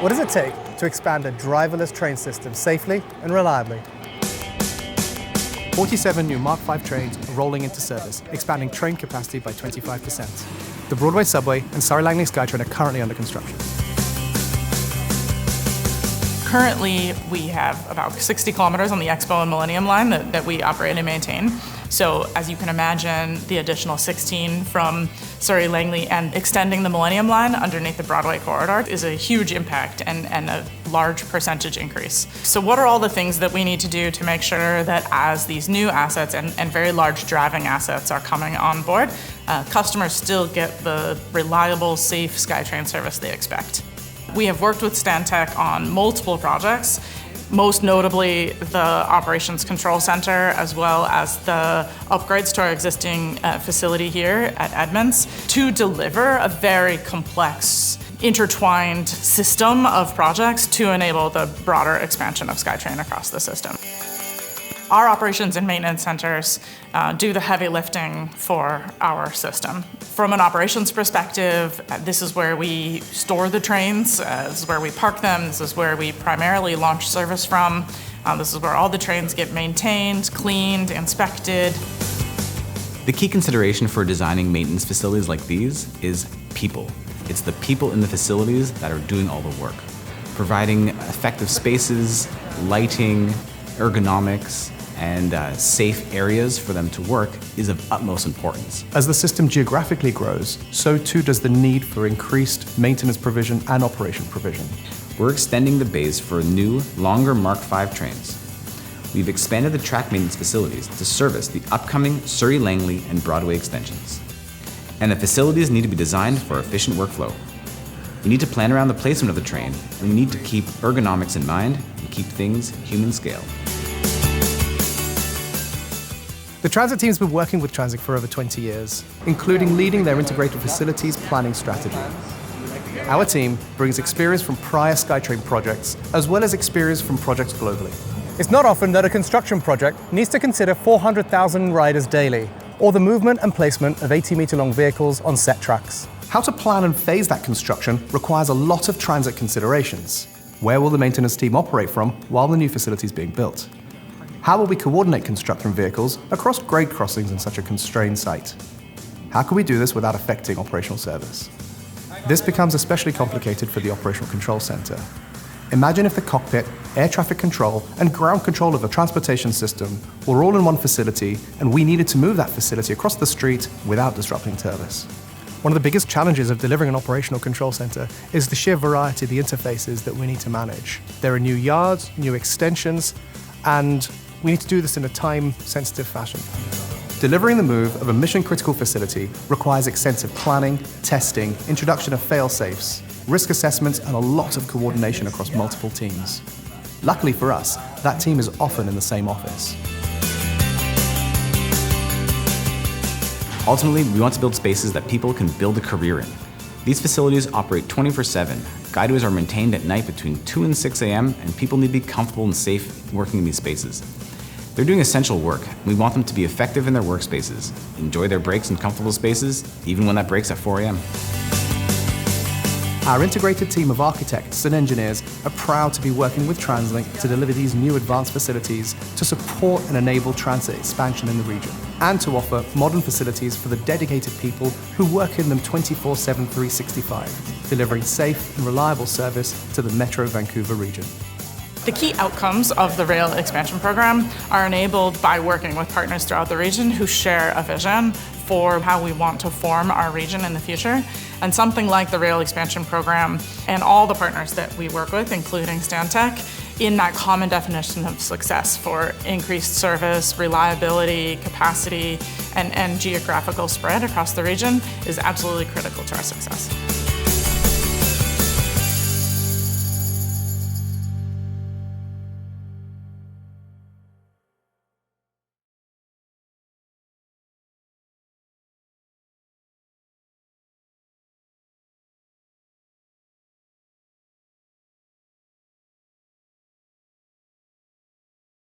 What does it take to expand a driverless train system safely and reliably? 47 new Mark V trains are rolling into service, expanding train capacity by 25%. The Broadway subway and Surrey Langley SkyTrain are currently under construction. Currently, we have about 60 kilometers on the Expo and Millennium line that we operate and maintain. So as you can imagine, the additional 16 from Surrey Langley and extending the Millennium line underneath the Broadway corridor is a huge impact and a large percentage increase. So what are all the things that we need to do to make sure that as these new assets and very large driving assets are coming on board, customers still get the reliable, safe SkyTrain service they expect? We have worked with Stantec on multiple projects, most notably the Operations Control Center, as well as the upgrades to our existing facility here at Edmonds, to deliver a very complex, intertwined system of projects to enable the broader expansion of SkyTrain across the system. Our operations and maintenance centers do the heavy lifting for our system. From an operations perspective, this is where we store the trains, this is where we park them, this is where we primarily launch service from. This is where all the trains get maintained, cleaned, inspected. The key consideration for designing maintenance facilities like these is people. It's the people in the facilities that are doing all the work. Providing effective spaces, lighting, ergonomics, and safe areas for them to work is of utmost importance. As the system geographically grows, so too does the need for increased maintenance provision and operation provision. We're extending the bays for new, longer Mark V trains. We've expanded the track maintenance facilities to service the upcoming Surrey Langley and Broadway extensions. And the facilities need to be designed for efficient workflow. We need to plan around the placement of the train, and we need to keep ergonomics in mind and keep things human scale. The transit team's been working with TransLink for over 20 years, including leading their integrated facilities planning strategy. Our team brings experience from prior SkyTrain projects, as well as experience from projects globally. It's not often that a construction project needs to consider 400,000 riders daily, or the movement and placement of 80-meter-long vehicles on set tracks. How to plan and phase that construction requires a lot of transit considerations. Where will the maintenance team operate from while the new facility is being built? How will we coordinate construction vehicles across grade crossings in such a constrained site? How can we do this without affecting operational service? This becomes especially complicated for the Operational Control Center. Imagine if the cockpit, air traffic control, and ground control of a transportation system were all in one facility, and we needed to move that facility across the street without disrupting service. One of the biggest challenges of delivering an operational control center is the sheer variety of the interfaces that we need to manage. There are new yards, new extensions, and we need to do this in a time-sensitive fashion. Delivering the move of a mission-critical facility requires extensive planning, testing, introduction of fail-safes, risk assessments, and a lot of coordination across multiple teams. Luckily for us, that team is often in the same office. Ultimately, we want to build spaces that people can build a career in. These facilities operate 24/7. Guideways are maintained at night between 2 and 6 a.m., and people need to be comfortable and safe working in these spaces. They're doing essential work, and we want them to be effective in their workspaces, enjoy their breaks in comfortable spaces, even when that break's at 4 a.m. Our integrated team of architects and engineers are proud to be working with TransLink to deliver these new advanced facilities to support and enable transit expansion in the region, and to offer modern facilities for the dedicated people who work in them 24/7, 365, delivering safe and reliable service to the Metro Vancouver region. The key outcomes of the rail expansion program are enabled by working with partners throughout the region who share a vision for how we want to form our region in the future. And something like the rail expansion program and all the partners that we work with, including Stantec, in that common definition of success for increased service, reliability, capacity, and geographical spread across the region is absolutely critical to our success.